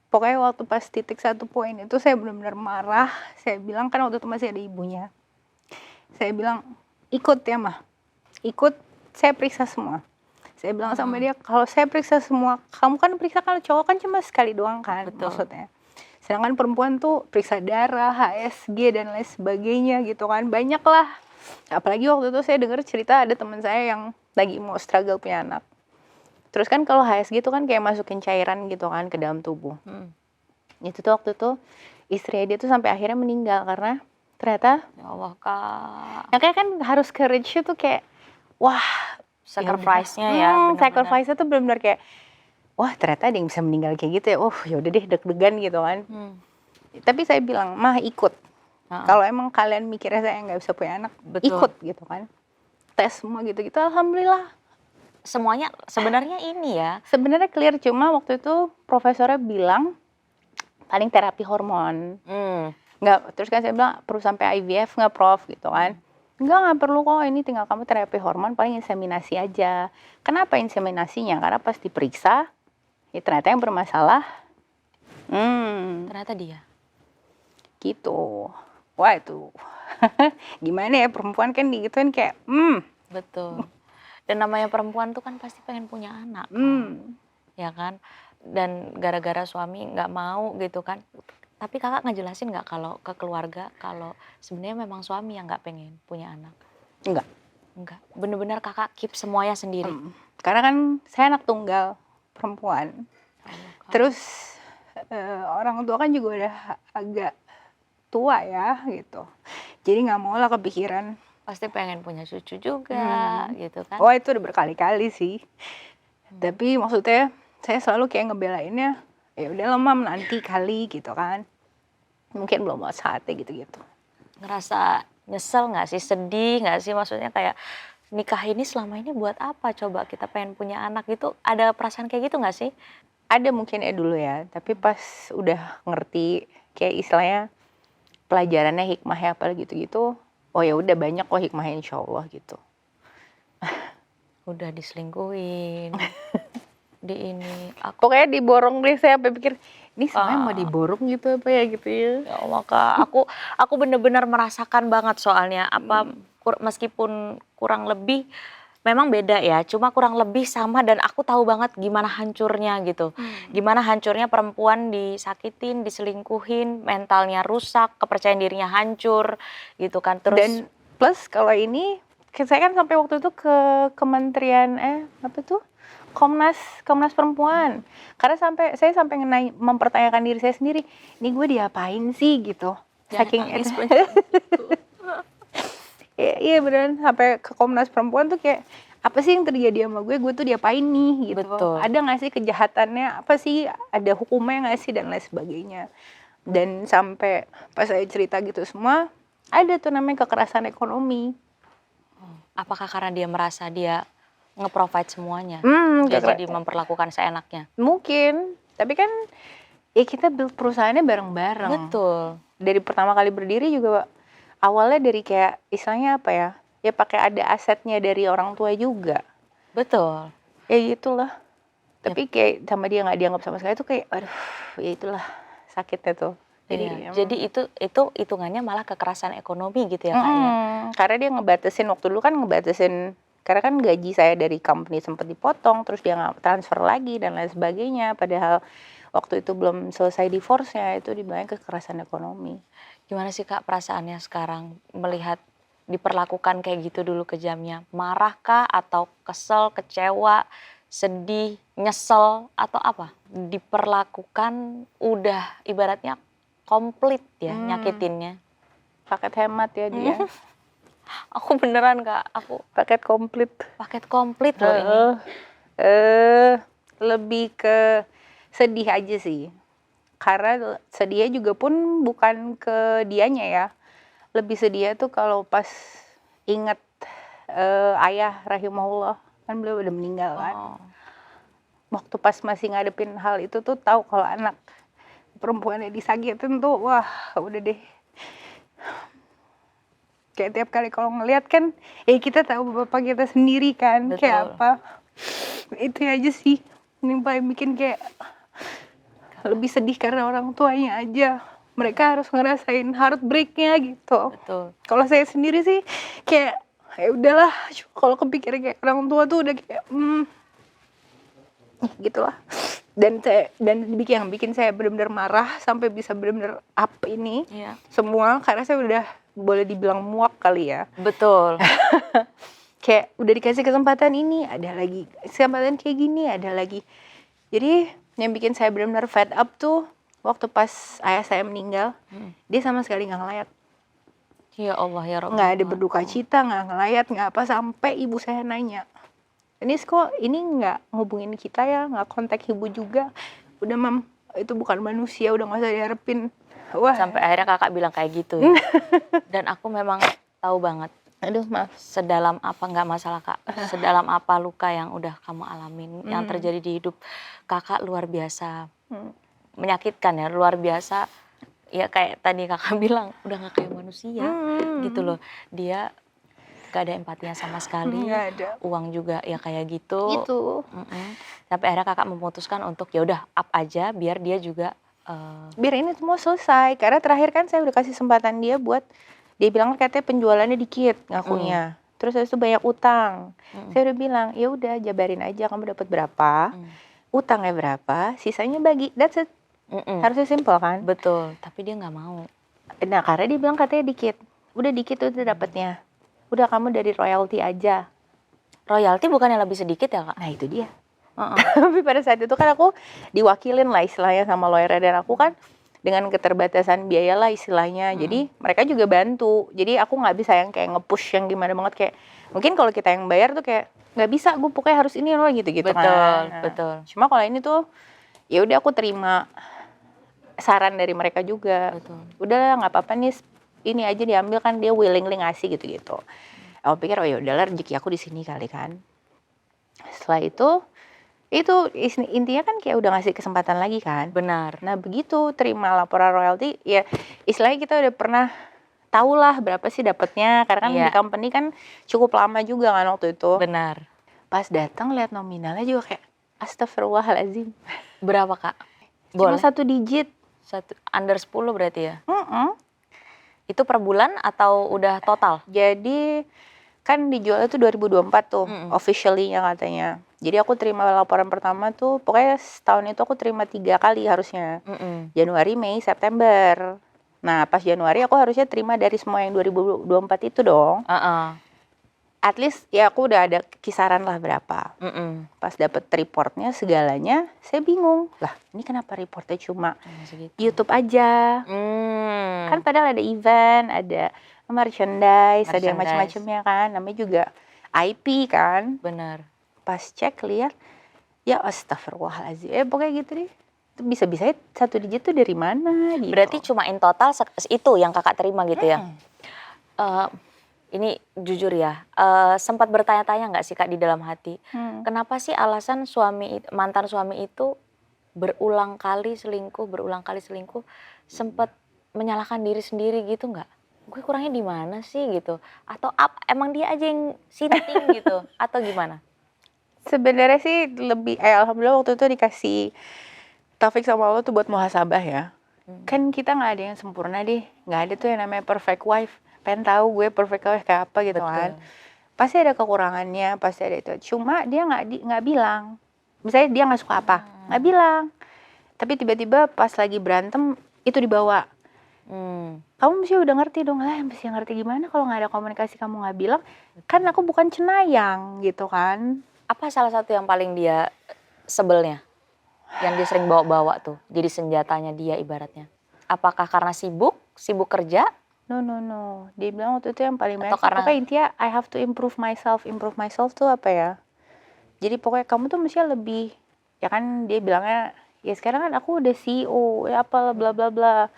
Pokoknya waktu pas titik satu poin itu saya benar-benar marah. Saya bilang kan waktu itu masih ada ibunya. Saya bilang, ikut ya mah. Ikut, saya periksa semua. Saya bilang sama dia, kalau saya periksa semua, kamu kan periksa, kalau cowok kan cuma sekali doang kan. Betul. Maksudnya. Sedangkan perempuan tuh periksa darah, HSG, dan lain sebagainya gitu kan. Banyak lah. Apalagi waktu itu saya dengar cerita ada teman saya yang lagi mau struggle punya anak. Terus kan kalau HSG itu kan kayak masukin cairan gitu kan ke dalam tubuh. Itu tuh waktu itu istrinya dia tuh sampai akhirnya meninggal karena ternyata Ya Allah, Kak. ya kayak kan harus courage tuh kayak wah, Sacrifice-nya ya, benar-benar. sacrifice-nya tuh benar-benar kayak wah, ternyata ada yang bisa meninggal kayak gitu ya. Ya udah deh, deg-degan gitu kan. Tapi saya bilang, "Mah, ikut. Kalau emang kalian mikirnya saya nggak bisa punya anak, Betul. ikut gitu kan." Tes semua gitu-gitu, alhamdulillah. Semuanya sebenarnya ini ya. Sebenarnya clear, cuma waktu itu profesornya bilang paling terapi hormon. Nggak, terus kan saya bilang perlu sampai IVF nggak Prof gitu kan. Nggak perlu kok, ini tinggal kamu terapi hormon, paling inseminasi aja. Kenapa inseminasinya? Karena pas diperiksa, ya ternyata yang bermasalah Ternyata dia. gitu. Wah itu gimana ya, perempuan kan digituin kayak Betul. Dan namanya perempuan tuh kan pasti pengen punya anak kan. Ya kan, dan gara-gara suami nggak mau gitu kan. Tapi kakak ngejelasin nggak kalau ke keluarga kalau sebenarnya memang suami yang nggak pengen punya anak? Enggak, bener-bener kakak keep semuanya sendiri. Karena kan saya anak tunggal perempuan. Terus orang tua kan juga udah agak tua ya gitu. Jadi nggak mau lah kepikiran. Pasti pengen punya cucu juga gitu kan. Wah, itu udah berkali-kali sih. Tapi maksudnya saya selalu kayak ngebelainnya, ya udah Mam, nanti kali gitu kan. Mungkin belum mau saatnya gitu-gitu. Ngerasa nyesel nggak sih, sedih nggak sih, maksudnya kayak nikah ini selama ini buat apa, coba kita pengen punya anak gitu, ada perasaan kayak gitu nggak sih? Ada mungkin ya dulu ya, tapi pas udah ngerti kayak istilahnya pelajarannya, hikmahnya apa gitu-gitu, oh ya udah banyak kok hikmahnya insyaallah gitu. Udah diselingkuhin, di ini, Pokoknya diborong deh, saya sampai pikir ini semuanya mau diborong gitu apa ya gitu ya. Ya Allah, Kak, aku bener-bener merasakan banget soalnya meskipun kurang lebih memang beda ya, cuma kurang lebih sama, dan aku tahu banget gimana hancurnya gitu. Gimana hancurnya perempuan disakitin, diselingkuhin, mentalnya rusak, kepercayaan dirinya hancur gitu kan. Terus Dan plus kalau ini saya kan sampai waktu itu ke Kementerian apa tuh? Komnas Perempuan. Karena saya sampai mempertanyakan diri saya sendiri, ini gue diapain sih gitu. Saking iya beneran, sampai ke Komnas Perempuan tuh kayak apa sih yang terjadi sama gue tuh diapain nih gitu. Betul. Ada nggak sih kejahatannya, apa sih, ada hukumnya nggak sih, dan lain sebagainya. Dan sampai pas saya cerita gitu semua, ada tuh namanya kekerasan ekonomi. Apakah karena dia merasa dia nge-provide semuanya, dia jadi memperlakukan seenaknya? Mungkin, tapi kan ya kita build perusahaannya bareng-bareng. Betul. Dari pertama kali berdiri juga awalnya dari kayak istilahnya apa ya, ya pakai ada asetnya dari orang tua juga. Betul. Ya gitulah. Tapi kayak sama dia nggak dianggap sama sekali, itu kayak aduh, ya itulah sakitnya tuh. Jadi itu hitungannya malah kekerasan ekonomi gitu ya, Kak ya. Karena dia ngebatasin, waktu dulu kan ngebatasin, karena kan gaji saya dari company sempat dipotong, terus dia nggak transfer lagi dan lain sebagainya. Padahal waktu itu belum selesai divorce-nya, itu dibilangnya kekerasan ekonomi. Gimana sih, Kak, perasaannya sekarang melihat diperlakukan kayak gitu dulu kejamnya? Marah kah, atau kesel, kecewa, sedih, nyesel, atau apa? Diperlakukan udah ibaratnya komplit ya nyakitinnya. Paket hemat ya dia. Aku beneran, Kak, aku Paket komplit. paket komplit loh ini. Lebih ke sedih aja sih. Karena sedihnya juga pun bukan ke dianya ya. lebih sedih tuh kalau pas inget ayah rahimahullah, kan beliau udah meninggal kan. Oh. Waktu pas masih ngadepin hal itu tuh tahu kalau anak perempuannya disakitin tuh, wah udah deh. Kayak tiap kali kalau ngeliat kan, kita tahu bapak kita sendiri kan, kayak Betul. apa. Itu aja sih yang paling bikin kayak lebih sedih karena orang tuanya aja. Mereka harus ngerasain heartbreak-nya gitu. Betul. Kalau saya sendiri sih kayak ya udahlah, kalau kepikiran kayak orang tua tuh udah kayak gitulah. Dan yang bikin saya benar-benar marah sampai bisa benar-benar up ini Iya. semua karena saya udah boleh dibilang muak kali ya. Betul. Kayak udah dikasih kesempatan ini, ada lagi kesempatan kayak gini, ada lagi. Jadi yang bikin saya benar-benar fed up tuh waktu pas ayah saya meninggal, dia sama sekali nggak ngelayat. Ya Allah ya Rabbi. Nggak ada berduka cita, nggak ngelayat, nggak apa, sampai ibu saya nanya, ini kok ini nggak ngubungin kita ya, nggak kontak ibu juga. Udah mam, itu bukan manusia, udah nggak usah diharapin. Wah. Sampai akhirnya kakak bilang kayak gitu ya. Dan aku memang tahu banget. Aduh maaf. Sedalam apa, nggak masalah kak, sedalam apa luka yang udah kamu alamin, yang terjadi di hidup kakak luar biasa. Menyakitkan ya, luar biasa. Ya kayak tadi kakak bilang, udah gak kayak manusia gitu loh. Dia gak ada empatinya sama sekali. Nggak ada. Uang juga ya kayak gitu. Gitu. Sampai akhirnya kakak memutuskan untuk ya udah up aja biar dia juga Biar ini semua selesai. Karena terakhir kan saya udah kasih kesempatan dia buat, dia bilang katanya penjualannya dikit ngakunya. Terus habis itu banyak utang. Saya udah bilang, ya udah jabarin aja kamu dapat berapa, utangnya berapa, sisanya bagi. That's it. Harusnya simpel kan? betul, tapi dia nggak mau. Nah karena dia bilang katanya dikit. Udah dikit udah dapatnya. Udah kamu dari royalti aja. Royalti bukannya lebih sedikit ya kak? Nah itu dia. Tapi pada saat itu kan aku diwakilin lah istilahnya sama lawyer, dan aku kan dengan keterbatasan biaya lah istilahnya. Jadi mereka juga bantu. Jadi aku nggak bisa yang kayak nge-push yang gimana banget, kayak mungkin kalau kita yang bayar tuh kayak nggak bisa, gue pokoknya harus ini loh gitu-gitu Betul, kan. Nah, betul. Cuma kalau ini tuh ya udah aku terima saran dari mereka juga. Betul. Udah nggak apa-apa nih, ini aja diambil kan, dia willingly ngasih gitu-gitu. Aku pikir oh ya udahlah rezeki aku di sini kali kan. Setelah itu intinya kan kayak udah ngasih kesempatan lagi kan. Benar. Nah begitu terima laporan royalti, ya istilahnya kita udah pernah tahu lah berapa sih dapatnya, karena kan di company kan cukup lama juga kan waktu itu. Benar. Pas datang lihat nominalnya juga kayak astagfirullahaladzim. Berapa kak? Cuma Boleh? 1 digit. Under 10 berarti ya? Itu per bulan atau udah total? Jadi kan dijual itu 2024 tuh officially-nya katanya. Jadi aku terima laporan pertama tuh, pokoknya setahun itu aku terima 3 kali harusnya. Januari, Mei, September. Nah pas Januari aku harusnya terima dari semua yang 2024 itu dong. At least ya aku udah ada kisaran lah berapa. Pas dapet reportnya segalanya, saya bingung. Lah ini kenapa reportnya cuma YouTube aja? Kan padahal ada event, ada merchandise, ada yang macam-macamnya kan. Namanya juga IP kan. Benar. Pas cek lihat, ya astagfirullahaladzim. Pokoknya gitu deh. Bisa-bisanya 1 digit tuh dari mana gitu. Berarti cuma in total itu yang kakak terima gitu ya? Ini jujur ya, sempat bertanya-tanya nggak sih kak di dalam hati, kenapa sih alasan mantan suami itu berulang kali selingkuh, sempat menyalahkan diri sendiri gitu nggak? Gue kurangnya di mana sih gitu? Atau emang dia aja yang sinting gitu? Atau gimana? Sebenarnya sih lebih, alhamdulillah waktu itu dikasih taufik sama Allah tuh buat muhasabah ya. Kan kita nggak ada yang sempurna deh, nggak ada tuh yang namanya perfect wife. Pengen tahu gue perfect wife kayak apa gitu. Betul. Kan. Pasti ada kekurangannya, pasti ada itu. Cuma dia nggak bilang. Misalnya dia nggak suka apa, nggak bilang. Tapi tiba-tiba pas lagi berantem itu dibawa. Kamu mesti udah ngerti dong lah, mesti ngerti gimana kalau nggak ada komunikasi kamu nggak bilang. Kan aku bukan cenayang gitu kan. Apa salah satu yang paling dia sebelnya? Yang dia sering bawa-bawa tuh, jadi senjatanya dia ibaratnya. Apakah karena sibuk kerja? No. Dia bilang waktu itu yang paling banyak, karena pokoknya intinya I have to improve myself. Improve myself tuh apa ya? Jadi pokoknya kamu tuh mesti lebih, ya kan dia bilangnya, ya sekarang kan aku udah CEO, ya apa bla bla bla.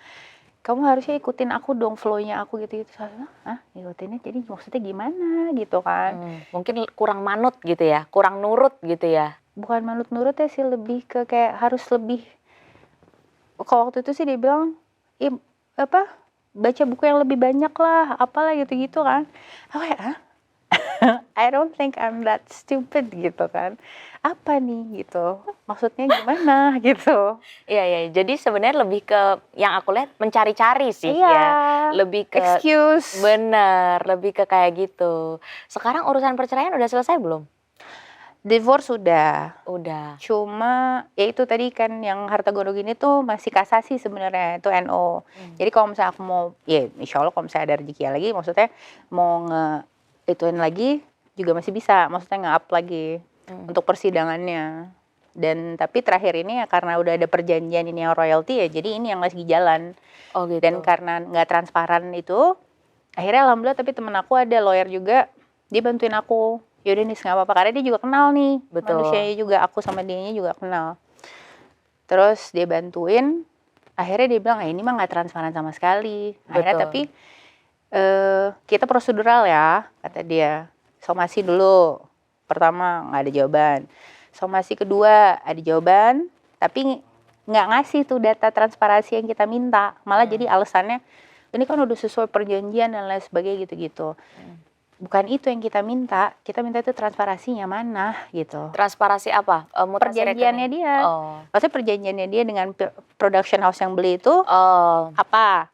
kamu harusnya ikutin aku dong, flow-nya aku gitu-gitu. Saya, "Hah, ngikutinnya jadi maksudnya gimana?" gitu kan. Mungkin kurang manut gitu ya, kurang nurut gitu ya? Bukan manut-nurut ya sih, lebih ke kayak harus lebih, kalau waktu itu sih dia bilang, apa, baca buku yang lebih banyak lah, apalah gitu-gitu kan. Aku kayak, "Hah? I don't think I'm that stupid," gitu kan. "Apa nih?" gitu. "Maksudnya gimana?" gitu. Iya iya, jadi sebenarnya lebih ke yang aku lihat mencari-cari sih Iya, ya, lebih ke excuse. bener, lebih ke kayak gitu. Sekarang urusan perceraian udah selesai belum? Divorce sudah. Udah. Cuma, ya itu tadi kan yang harta gono gini tuh masih kasasi sebenarnya, itu NO. Jadi kalau misalnya aku mau, ya insya Allah kalau misalnya ada rezeki lagi, maksudnya mau ituin lagi juga masih bisa, maksudnya nge-up lagi untuk persidangannya. Dan tapi terakhir ini ya karena udah ada perjanjian ini yang royalty ya, jadi ini yang lagi jalan. Oh gitu. Dan karena nggak transparan itu, akhirnya alhamdulillah tapi temen aku ada lawyer juga, dia bantuin aku. Yaudah nih nggak apa-apa, karena dia juga kenal nih, Betul. manusianya juga, aku sama dianya juga kenal. Terus dia bantuin, akhirnya dia bilang, ini mah nggak transparan sama sekali. Akhirnya Betul. tapi kita prosedural ya, kata dia. Somasi dulu, pertama nggak ada jawaban. Somasi kedua ada jawaban, tapi nggak ngasih tuh data transparansi yang kita minta. Malah jadi alasannya, ini kan udah sesuai perjanjian dan lain sebagainya gitu-gitu. Bukan itu yang kita minta itu transparansinya mana gitu. Transparansi apa? Mutasi Perjanjiannya rekening? dia. Oh. Maksudnya perjanjiannya dia dengan production house yang beli itu Oh. apa?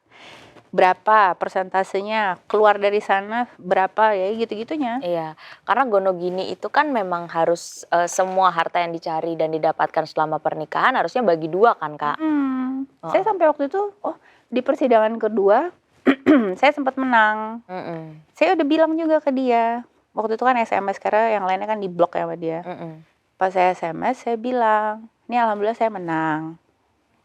Berapa persentasenya, keluar dari sana berapa, ya gitu-gitunya. Iya, karena gonogini itu kan memang harus semua harta yang dicari dan didapatkan selama pernikahan harusnya bagi dua kan, Kak? Saya sampai waktu itu, di persidangan kedua saya sempat menang. Saya udah bilang juga ke dia. Waktu itu kan SMS, karena yang lainnya kan diblok ya sama dia. Pas saya SMS, saya bilang, "Ini alhamdulillah saya menang.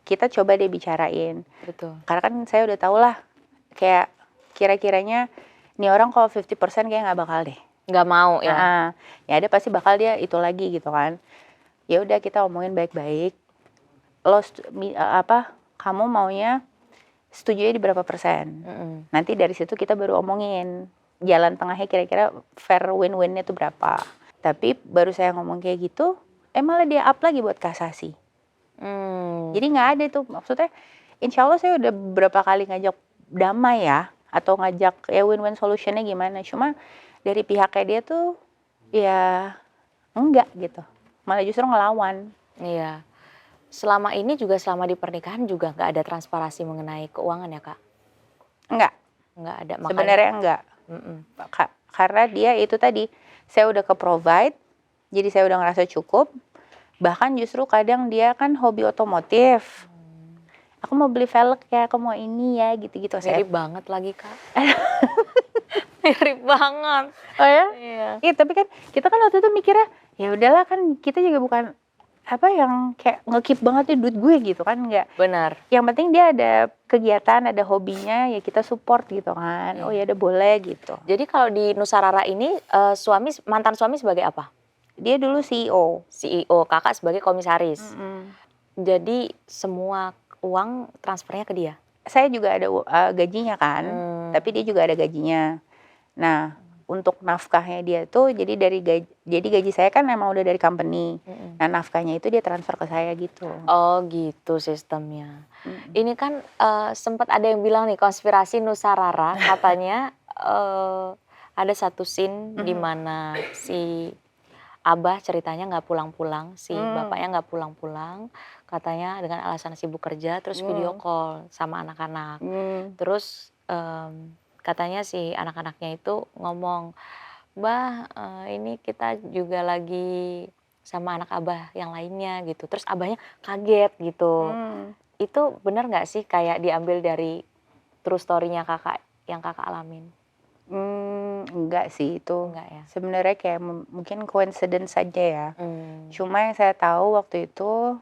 Kita coba deh bicarain." Betul. Karena kan saya udah tau lah, kayak kira-kiranya nih orang kalau 50% kayak nggak bakal deh. Nggak mau ya? Ya ada pasti bakal dia itu lagi gitu kan. Ya udah kita omongin baik-baik. Kamu maunya setujunya di berapa persen? Nanti dari situ kita baru omongin jalan tengahnya kira-kira fair win-winnya tuh berapa. Tapi baru saya ngomong kayak gitu, malah dia up lagi buat kasasi. Jadi nggak ada tuh, maksudnya insya Allah saya udah berapa kali ngajak damai ya, atau ngajak ya win-win solutionnya gimana. Cuma dari pihaknya dia tuh ya enggak gitu, malah justru ngelawan. Iya. Selama ini juga, selama di pernikahan juga nggak ada transparansi mengenai keuangan ya, Kak? Enggak. Nggak ada, makanya. Sebenarnya enggak. Karena dia itu tadi, saya udah ke provide, jadi saya udah ngerasa cukup. Bahkan justru kadang dia kan hobi otomotif. Aku mau beli velg ya, aku mau ini ya, gitu-gitu. Mirip banget lagi, Kak. Mirip banget. Oh ya? Iya. Iya, tapi kan kita kan waktu itu mikirnya, ya udahlah kan kita juga bukan yang kayak nge-keep banget nih duit gue gitu kan, enggak. Benar. Yang penting dia ada kegiatan, ada hobinya, ya kita support gitu kan. Oh ya udah boleh gitu. Jadi kalau di Nusarara ini mantan suami sebagai apa? Dia dulu CEO. CEO, Kakak sebagai komisaris. Jadi semua uang transfernya ke dia? Saya juga ada gajinya kan, tapi dia juga ada gajinya. Nah, untuk nafkahnya dia tuh jadi gaji saya kan memang udah dari company. Nah, nafkahnya itu dia transfer ke saya gitu. Oh gitu sistemnya. Ini kan sempat ada yang bilang nih konspirasi Nusarara, katanya ada satu scene di mana si Abah ceritanya nggak pulang-pulang, si bapaknya nggak pulang-pulang, katanya dengan alasan sibuk kerja, terus video call sama anak-anak. Terus katanya si anak-anaknya itu ngomong, "Bah, ini kita juga lagi sama anak Abah yang lainnya," gitu. Terus Abahnya kaget gitu. Itu benar nggak sih kayak diambil dari true story-nya Kakak yang Kakak alamin? Enggak sih itu. Enggak ya? Sebenarnya kayak mungkin coincidence saja ya. Cuma yang saya tahu waktu itu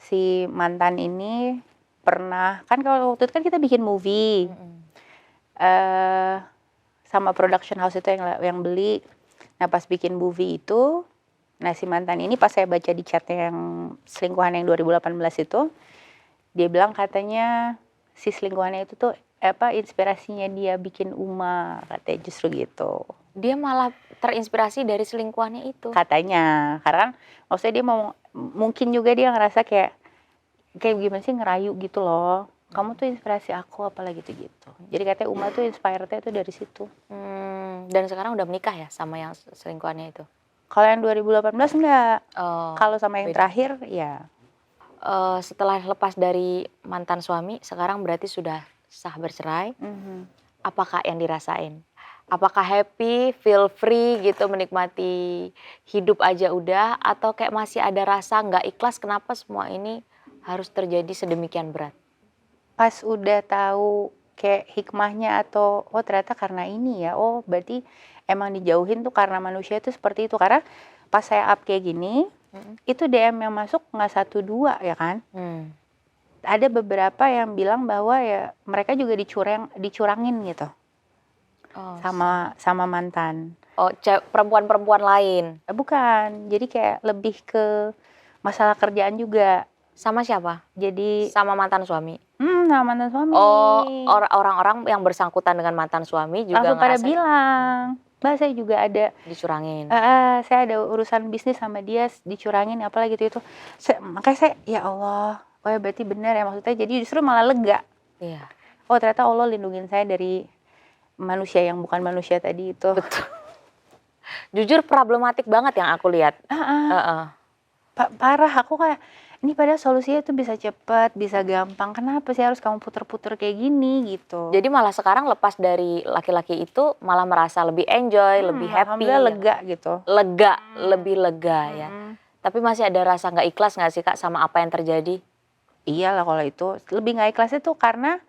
si mantan ini pernah, kan kalau waktu itu kan kita bikin movie. Sama production house itu yang beli. Nah, pas bikin movie itu, nah si mantan ini pas saya baca di chatnya yang selingkuhan yang 2018 itu, Dia bilang katanya si selingkuhannya itu tuh inspirasinya dia bikin Uma, katanya justru gitu. Dia malah terinspirasi dari selingkuhannya itu. Katanya, karena kan maksudnya dia mungkin juga dia ngerasa kayak gimana sih ngerayu gitu loh. Kamu tuh inspirasi aku apalah gitu-gitu. Jadi katanya Uma tuh inspirednya tuh dari situ. Dan sekarang udah menikah ya sama yang selingkuhannya itu? Kalau yang 2018 enggak. Oh, Kalau sama yang beda. terakhir ya. Setelah lepas dari mantan suami, sekarang berarti sudah sah bercerai. Apa Kak yang dirasain? Apakah happy, feel free gitu menikmati hidup aja udah, atau kayak masih ada rasa nggak ikhlas kenapa semua ini harus terjadi sedemikian berat? Pas udah tahu kayak hikmahnya atau oh ternyata karena ini ya, oh berarti emang dijauhin tuh karena manusia itu seperti itu. Karena pas saya up kayak gini, itu DM yang masuk nggak 1, 2 ya kan. Ada beberapa yang bilang bahwa ya mereka juga dicurangin gitu Oh, sama mantan. oh perempuan-perempuan lain. Bukan, jadi kayak lebih ke masalah kerjaan juga. Sama siapa? Jadi Sama mantan suami. sama mantan suami. Oh, orang-orang yang bersangkutan dengan mantan suami juga langsung pada ngerasa bilang, Mbak saya juga ada dicurangin. saya ada urusan bisnis sama dia dicurangin apalah gitu itu. Makanya saya ya Allah, oh ya berarti benar ya maksudnya. Jadi justru malah lega. Iya. Oh ternyata Allah lindungin saya dari manusia yang bukan manusia tadi itu. Betul. Jujur problematik banget yang aku lihat. Parah, aku kayak ini padahal solusinya tuh bisa cepet, bisa gampang. Kenapa sih harus kamu puter-puter kayak gini gitu? Jadi malah sekarang lepas dari laki-laki itu malah merasa lebih enjoy, lebih happy. Alhamdulillah lega gitu. Lega, lebih lega ya. Tapi masih ada rasa nggak ikhlas nggak sih Kak sama apa yang terjadi? Iyalah kalau itu lebih nggak ikhlasnya tuh karena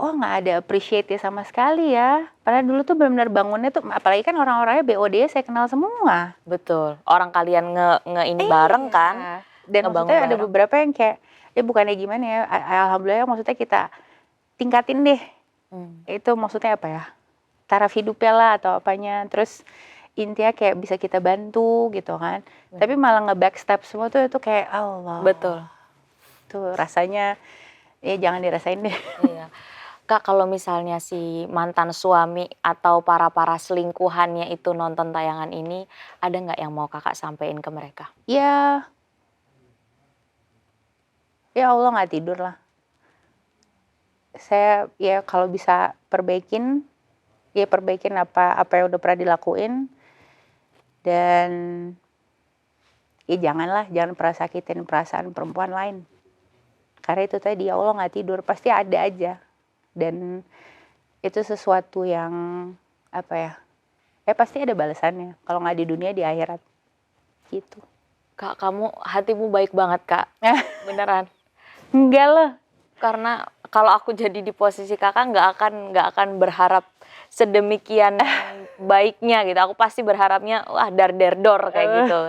nggak ada appreciate sama sekali ya. Padahal dulu tuh benar-benar bangunnya tuh, apalagi kan orang-orangnya BOD saya kenal semua. Betul. Orang kalian ini bareng kan? Dan maksudnya ada beberapa yang kayak, ya bukannya gimana ya, alhamdulillah maksudnya kita tingkatin deh. Itu maksudnya apa ya? Taraf hidupnya lah atau apanya. Terus intinya kayak bisa kita bantu gitu kan. Tapi malah nge-backstep semua tuh itu kayak Allah. Betul. Tuh rasanya ya jangan dirasain deh. Iya. Kak, kalau misalnya si mantan suami atau para selingkuhannya itu nonton tayangan ini, ada nggak yang mau Kakak sampein ke mereka? Ya Allah nggak tidur lah. Saya ya kalau bisa perbaikin apa yang udah pernah dilakuin. Dan ya jangan pernah sakitin perasaan perempuan lain. Karena itu tadi ya Allah nggak tidur, pasti ada aja. Dan itu sesuatu yang apa ya? Pasti ada balasannya. Kalau nggak di dunia di akhirat. Gitu. Kak, kamu hatimu baik banget Kak. Beneran. Enggak lah. Karena kalau aku jadi di posisi Kakak nggak akan berharap sedemikian baiknya gitu. Aku pasti berharapnya wah dar kayak gitu.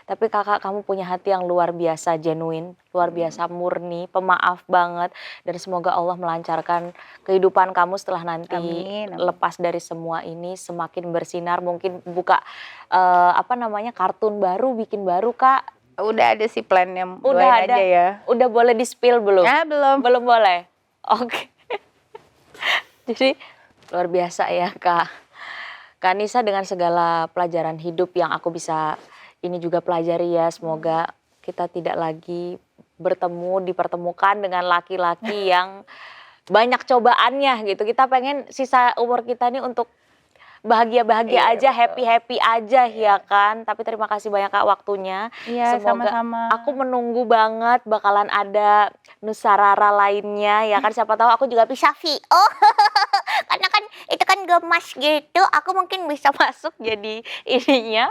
Tapi Kakak, kamu punya hati yang luar biasa genuine, luar biasa murni, pemaaf banget, dan semoga Allah melancarkan kehidupan kamu setelah nanti Amin. lepas dari semua ini semakin bersinar, mungkin buka kartun baru, bikin baru Kak. Udah ada sih plannya, Udah ada aja ya. Udah boleh di-spill belum? Belum. Belum boleh. Oke. Jadi luar biasa ya Kak Nisa, dengan segala pelajaran hidup yang aku bisa ini juga pelajari ya. Semoga kita tidak lagi dipertemukan dengan laki-laki yang banyak cobaannya gitu. Kita pengen sisa umur kita ini untuk bahagia-bahagia aja, happy-happy aja ya kan. Tapi terima kasih banyak Kak waktunya. Iya, Semoga sama-sama. aku menunggu banget bakalan ada Nusarara lainnya ya kan. Siapa tahu aku juga bisa VO. Karena kan itu kan gemas gitu. Aku mungkin bisa masuk jadi ininya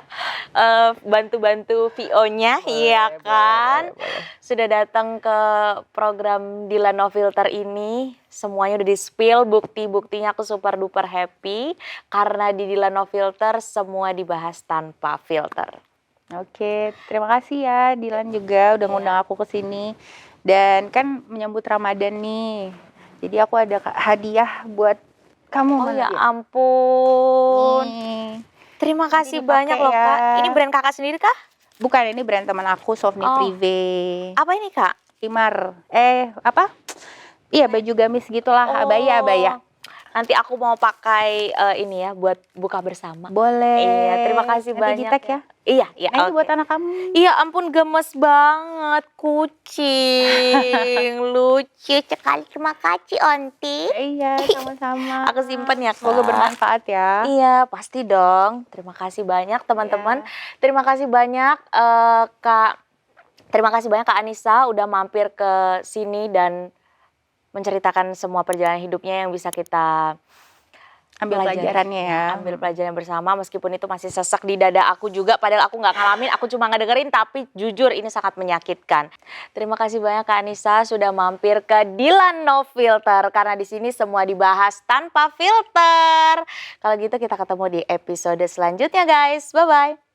bantu-bantu VO-nya ya kan. Boleh. Sudah datang ke program Dilan No Filter ini. Semuanya udah di-spill, bukti-buktinya aku super duper happy. Karena di Dilan No Filter semua dibahas tanpa filter. Oke, terima kasih ya Dilan juga udah ngundang aku ke sini. Dan kan menyambut Ramadan nih. Jadi aku ada hadiah buat kamu. Oh ya ampun. Nih. Terima kasih banyak loh Kak. Ini brand Kakak sendiri kah? Bukan, ini brand teman aku, Sofni Privé. Apa ini Kak? khimar, apa? Iya baju gamis gitulah, abaya. Nanti aku mau pakai ini ya buat buka bersama. Boleh. Iya, terima kasih Nanti banyak di-tag ya. Iya, iya. Nah, ini oke. buat anak kamu. Iya ampun gemes banget kucing. Lucu sekali, terima kasih Onti. Iya, sama-sama. Aku simpen ya, Kak. Semoga bermanfaat ya. Iya, pasti dong. Terima kasih banyak teman-teman. Iya. Terima kasih banyak Kak. Terima kasih banyak Kak Anissa udah mampir ke sini dan menceritakan semua perjalanan hidupnya yang bisa kita Ambil pelajari. pelajarannya ya. Ambil pelajaran bersama meskipun itu masih sesek di dada aku juga padahal aku nggak ngalamin, aku cuma ngedengerin tapi jujur ini sangat menyakitkan. Terima kasih banyak Kak Anissa sudah mampir ke Dilan No Filter karena di sini semua dibahas tanpa filter. Kalau gitu kita ketemu di episode selanjutnya guys. Bye bye.